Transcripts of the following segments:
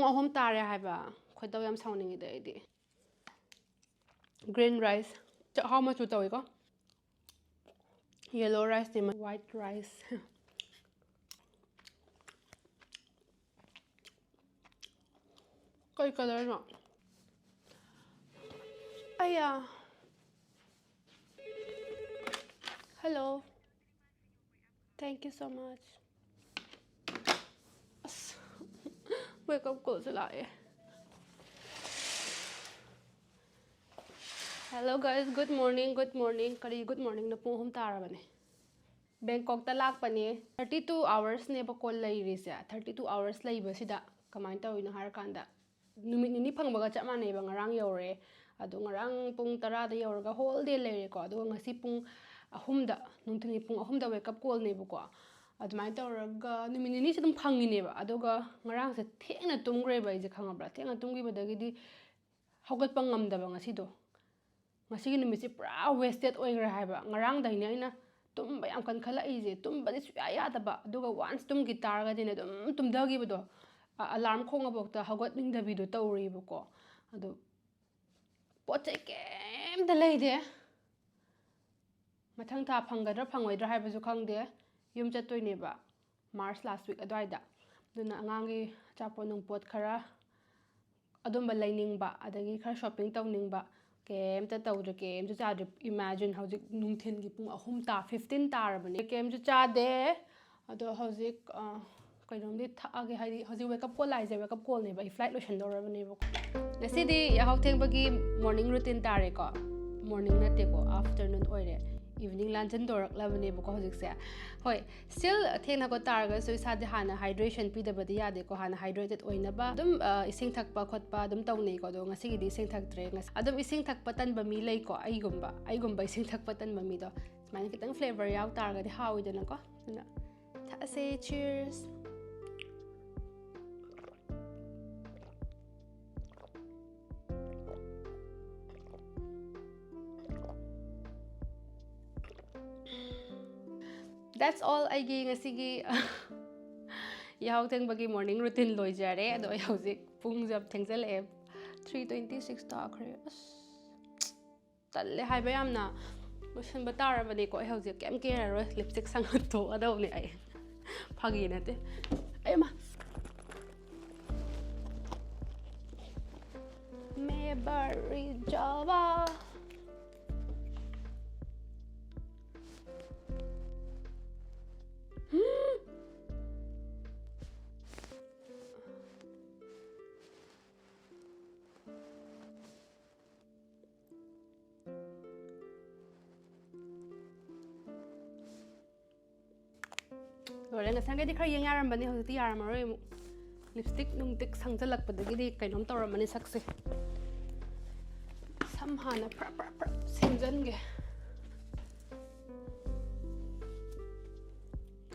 3 ꯇꯥꯔꯦ ꯍꯥꯏꯕ ꯈꯣꯏꯗꯧ ꯌꯥꯝ ꯁꯥꯎꯅꯤꯡꯉꯤꯗ ꯑꯩꯗꯤ green rice ꯆꯥꯛꯍꯥꯎ ꯃꯆꯨ ꯇꯧꯏꯀꯣ yellow rice ꯅꯦ white rice ꯀꯩ ꯀꯂꯔꯅꯣ ꯑꯌꯥ hello thank you so much ꯑꯁ wake up call ꯁꯨ ꯂꯥꯛꯑꯦ hello guys good morning ꯀꯔꯤ good morning ꯅ ꯄꯨꯡ 3 ꯇꯥꯔꯕꯅꯦ ꯕꯦꯡꯀꯣꯛꯇ ꯂꯥꯛꯄꯅꯦ 32 hours ꯅꯦꯕꯀꯣ ꯂꯩꯔꯤꯁꯦ 32 hours ꯂꯩꯕꯁꯤꯗ ꯀꯃꯥꯏꯅ ꯇꯧꯔꯤꯅꯣ ꯍꯥꯏꯔꯀꯥꯟꯗ ꯅꯨꯃꯤꯠ ꯅꯤꯅꯤ ꯐꯪꯕꯒ ꯆꯞ ꯃꯥꯟꯅꯩꯕ ꯉꯔꯥꯡ ꯌꯧꯔꯦ ꯑꯗꯣ ꯉꯔꯥꯡ ꯄꯨꯡ 10ꯗ ꯌꯧꯔꯒ ꯍꯣꯜ ꯗꯦ ꯂꯩꯔꯦꯀꯣ ꯑꯗꯨꯒ ꯉꯁꯤ ꯄꯨꯡ 3ꯗ ꯅꯨꯡꯊꯤꯜꯒꯤ ꯄꯨꯡ 3ꯗ ꯋꯦꯛ ꯑꯞ ꯀꯣꯜꯅꯦꯕꯀꯣ ꯑꯗꯨꯃꯥꯏꯅ ꯇꯧꯔꯒ ꯅꯨꯃꯤꯠ ꯅꯤꯅꯤꯁꯦ ꯑꯗꯨꯝ ꯐꯪꯉꯤꯅꯦꯕ ꯑꯗꯨꯒ ꯉꯔꯥꯡꯁꯦ ꯊꯦꯡꯅ ꯇꯨꯝꯈ꯭ꯔꯦꯕ ꯑꯩꯁꯦ ꯈꯪꯉꯕ꯭ꯔꯥ ꯊꯦꯡꯅ ꯇꯨꯝꯈꯤꯕꯗꯒꯤꯗꯤ ꯍꯧꯒꯠꯄ ꯉꯝꯗꯕ ꯉꯁꯤꯒꯤ ꯅꯨꯃꯤꯠꯁꯦ ꯄꯨꯔꯥ ꯋꯦꯁꯇꯦꯠ ꯑꯣꯏꯈ꯭ꯔꯦ ꯍꯥꯏꯕ ꯉꯔꯥꯡꯗꯩꯅꯦ ꯑꯩꯅ ꯇꯨꯝꯕ ꯌꯥꯝ ꯀꯟꯈꯠꯂꯛꯏꯁꯦ ꯇꯨꯝꯕꯗꯤ ꯁꯨꯡꯌꯥ ꯌꯥꯗꯕ ꯑꯗꯨꯒ ꯋꯥꯟꯁ ꯇꯨꯝꯈꯤ ꯇꯥꯔꯒꯗꯤꯅꯦ ꯑꯗꯨꯝ ꯇꯨꯝꯊꯈꯤꯕꯗꯣ ꯑꯂꯥꯔꯝ ꯈꯣꯡꯉꯐꯥꯎꯗ ꯍꯧꯒꯠꯅꯤꯡꯗꯕꯤꯗꯣ ꯇꯧꯔꯤꯕꯀꯣ ꯑꯗꯣ ꯄꯣꯠ ꯆꯩ ꯀꯩꯝꯇ ꯂꯩꯗꯦ ꯃꯊꯪ ꯊꯥ ꯐꯪꯒꯗ꯭ꯔꯥ ꯐꯪꯉꯣꯏꯗ꯭ꯔꯥ ꯍꯥꯏꯕꯁꯨ ꯈꯪꯗꯦ ꯌꯨꯝ ꯆꯠꯇꯣꯏꯅꯦꯕ ꯃꯥꯔꯆ ꯂꯥꯁ ꯋꯤꯛ ꯑꯗꯨꯋꯥꯏꯗ ꯑꯗꯨꯅ ꯑꯉꯥꯡꯒꯤ ꯑꯆꯥꯄꯣꯠ ꯅꯨꯡꯄꯣꯠ ꯈꯔ ꯑꯗꯨꯝꯕ ꯂꯩꯅꯤꯡꯕ ꯑꯗꯒꯤ ꯈꯔ shopping ꯇꯧꯅꯤꯡꯕ ꯀꯩꯝꯇ ꯇꯧꯗ꯭ꯔꯦ ꯀꯩꯝꯇ ꯆꯥꯗ꯭ꯔꯦ ꯏꯃꯦꯖꯤꯟ ꯍꯧꯖꯤꯛ ꯅꯨꯡꯊꯤꯜꯒꯤ ꯄꯨꯡ 15 ꯇꯥꯔꯕꯅꯦ ꯀꯩꯝꯁꯨ ꯆꯥꯗꯦ ꯑꯗꯣ ꯍꯧꯖꯤꯛ ꯀꯩꯅꯣꯝꯗꯤ ꯊꯛꯑꯒꯦ ꯍꯥꯏꯗꯤ ꯍꯧꯖꯤꯛ ꯋꯦꯛ ꯑꯞ ꯀꯣꯜ ꯂꯥꯛꯏꯁꯦ ꯋꯦꯛ ꯑꯞ ꯀꯣꯜꯅꯦꯕ ꯑꯩ ꯐ꯭ꯂꯥꯏꯠ ꯂꯣꯏꯁꯟꯗꯧꯔꯕꯅꯦꯕꯀꯣ ꯉꯁꯤꯗꯤ ꯌꯥꯍꯧ ꯊꯦꯡꯕꯒꯤ ꯃꯣꯔꯅꯤꯡ ꯔꯨꯇꯤꯟ ꯇꯥꯔꯦꯀꯣ ꯃꯣꯔꯅꯤꯡ ꯅꯠꯇꯦꯀꯣ ꯑꯥꯐꯇꯔꯅꯨꯟ ꯑꯣꯏꯔꯦ ꯏꯚꯤꯅꯤꯡ ꯂꯥꯟꯁꯤꯟꯗꯧꯔꯛꯂꯕꯅꯦꯕꯀꯣ ꯍꯧꯖꯤꯛꯁꯦ ꯍꯣꯏ ꯁ꯭ꯇꯤꯜ ꯊꯦꯡꯅꯀꯣ ꯇꯥꯔꯒꯁꯨ ꯏꯁꯥꯗꯤ ꯍꯥꯟꯅ ꯍꯥꯏꯗ꯭ꯔꯦꯁꯟ ꯄꯤꯗꯕꯗꯤ ꯌꯥꯗꯦꯀꯣ ꯍꯥꯟꯅ ꯍꯥꯏꯗ꯭ꯔꯦꯇꯦꯠ ꯑꯣꯏꯅꯕ ꯑꯗꯨꯝ ꯏꯁꯤꯡ ꯊꯛꯄ ꯈꯣꯠꯄ ꯑꯗꯨꯝ ꯇꯧꯅꯩꯀꯣ ꯑꯗꯣ ꯉꯁꯤꯒꯤꯗꯤ ꯏꯁꯤꯡ ꯊꯛꯇ꯭ꯔꯦ ꯑꯗꯨꯝ ꯏꯁꯤꯡ ꯊꯛꯄ ꯇꯟꯕ ꯃꯤ ꯂꯩꯀꯣ ꯑꯩꯒꯨꯝꯕ ꯏꯁꯤꯡ ꯊꯛꯄ ꯇꯟꯕ ꯃꯤꯗꯣ ꯁꯨꯃꯥꯏꯅ ꯈꯤꯇꯪ ꯐ꯭ꯂꯦꯚꯔ ꯌꯥꯎ ꯇꯥꯔꯒꯗꯤ ꯍꯥꯎꯋꯤꯗꯅꯀꯣ ꯑꯗꯨꯅ ꯊꯛꯑꯁꯦ cheers that's all ꯑꯩꯒꯤ ꯉꯁꯤꯒꯤ ꯌꯥꯍꯧ ꯊꯦꯡꯕꯒꯤ ꯃꯣꯔꯅꯤꯡ ꯔꯨꯇꯤꯟ ꯂꯣꯏꯖꯔꯦ ꯑꯗꯣ ꯑꯩ ꯍꯧꯖꯤꯛ ꯄꯨꯡꯁꯦ ꯊꯦꯡꯖꯜꯂꯛꯑꯦ 3:26 ꯇꯥꯈ꯭ꯔꯦ ꯑꯁ ꯇꯜꯂꯦ ꯍꯥꯏꯕ ꯌꯥꯝꯅ ꯂꯣꯏꯁꯟꯕ ꯇꯥꯔꯕꯅꯦꯀꯣ ꯑꯩ ꯍꯧꯖꯤꯛ ꯀꯩꯝ ꯀꯦꯔꯔꯣꯏ ꯂꯤꯞꯁꯇꯤꯛ ꯁꯪꯉ ꯊꯣꯛꯑꯗꯧꯅꯦ ꯑꯩ ꯐꯥꯒꯤ ꯅꯠꯇꯦ ꯑꯩꯃ मैं बड़ी जावा ꯂꯣꯏꯔꯦ ꯉꯁꯥꯏꯒꯩꯗꯤ ꯈꯔ ꯌꯦꯡ ꯌꯥꯔꯝꯕꯅꯤ ꯍꯧꯖꯤꯛꯇꯤ ꯌꯥꯔꯝꯃꯔꯣꯏ ꯑꯃꯨꯛ ꯂꯤꯞꯁꯇꯤꯛ ꯅꯨꯡꯇꯤꯛ ꯁꯪꯖꯜꯂꯛꯄꯗꯒꯤꯗꯤ ꯀꯩꯅꯣꯝ ꯇꯧꯔꯝꯃꯅꯤ ꯁꯛꯁꯦ ꯁꯝ ꯍꯥꯟꯅ ꯐ꯭ꯔ ꯁꯦꯝꯖꯟꯒꯦ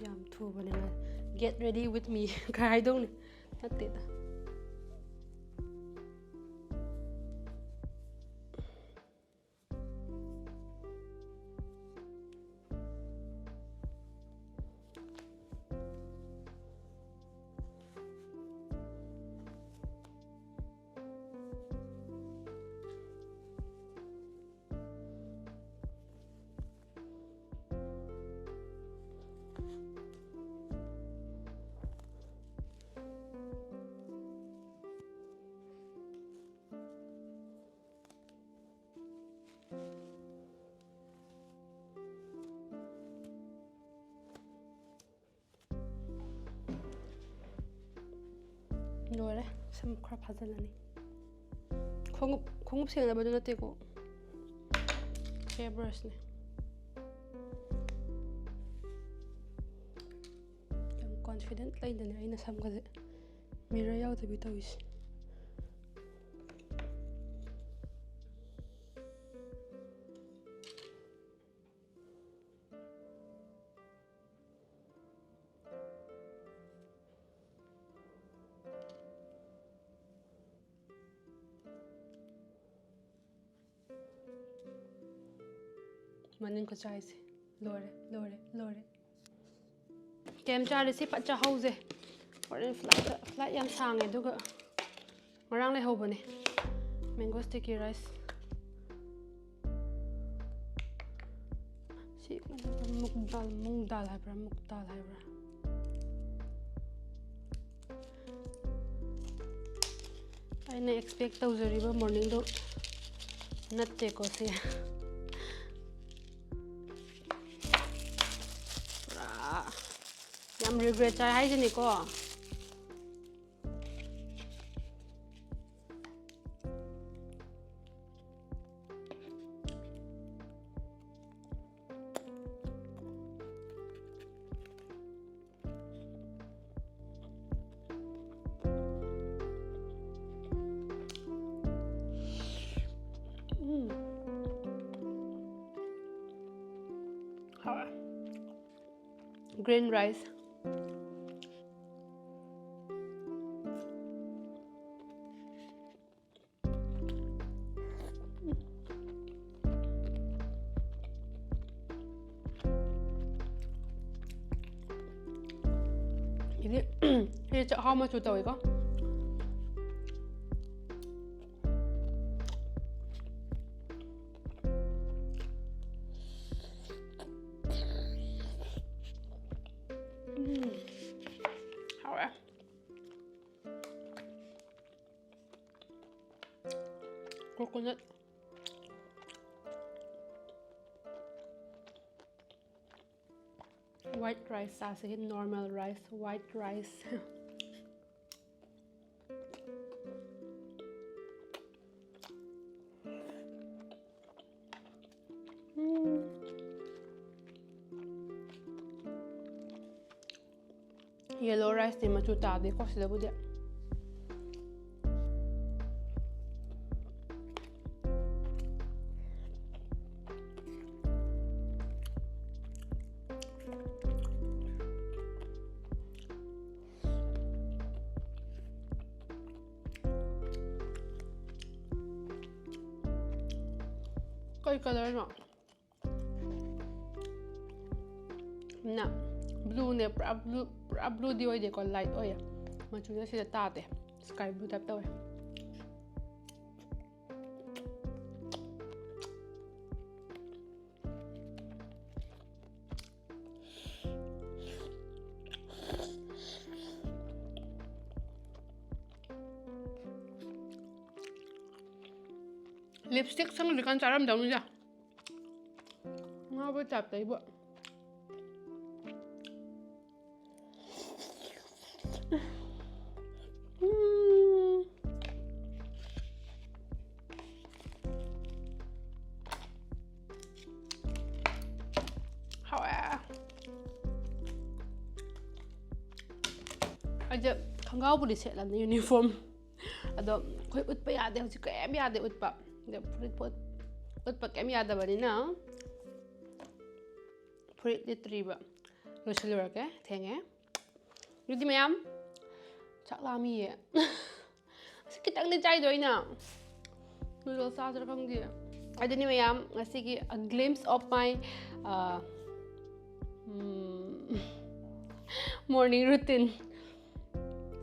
ꯌꯥꯝ ꯊꯨꯕꯅꯦ get ready with me ꯀꯩ ꯍꯥꯏꯗꯧꯅꯤ ꯅꯠꯇꯦꯗ ꯂꯣꯏꯔꯦ ꯁꯝ ꯈꯔ ꯐꯥꯖꯤꯜꯂꯅꯤ ꯈꯣꯡꯎꯞ ꯁꯦꯡꯅꯕꯗꯨ ꯅꯠꯇꯦꯀꯣ ꯍꯦꯌꯔ ꯕ꯭ꯔꯁꯅꯦ ꯌꯥꯝ ꯀꯣꯟꯐꯤꯗꯦꯟꯠ ꯂꯩꯗꯅꯦ ꯑꯩꯅ ꯁꯝꯒꯁꯦ ꯃꯤꯔꯔ ꯌꯥꯎꯗꯕꯤ ꯇꯧꯏꯁꯦ ꯃꯅꯤꯡ ꯈꯨꯠꯆꯥꯏꯁꯦ ꯂꯣꯏꯔꯦ ꯀꯩꯝ ꯆꯥꯔꯦ ꯁꯤ ꯐꯠ ꯆꯥꯍꯧꯁꯦ ꯍꯣꯔꯦꯟ ꯐ꯭ꯂꯥꯏꯠ ꯌꯥꯝ ꯁꯥꯡꯉꯦ ꯑꯗꯨꯒ Ngarang lehobane. Mango sticky rice. Si mung dal haibra. Aina expect tawjariba morning do natte ko si. Yam regret chai haijini ko. Green rice. Ini how much you tahu iko? Coconut. White rice, sasahin normal rice, white rice. Yellow rice di machu tadi ko sila budia. Koi color no? Na blue ne blue di oide ko light oya. Machu na sila tate. Sky blue type daw eh. Lipstick sang likan caram daw niya. Nga ba tap tayo ba? Aja khangau budi set la uniform. Ado koi utpa yade hoji kem yade utpa. De furit pot utpa kem yada bani na. Furit litriba. Losilur ke thenge. Yudi mayam chak lami ye. Sikitang ni chai doi na. Noodle sa jar khang di. Adini mayam ngasigi a glimpse of my morning routine.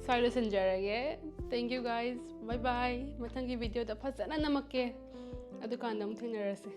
Sorry senjarage. Thank you guys. Bye bye. Mathangi video da phasana namakke. Adukandam thinarase.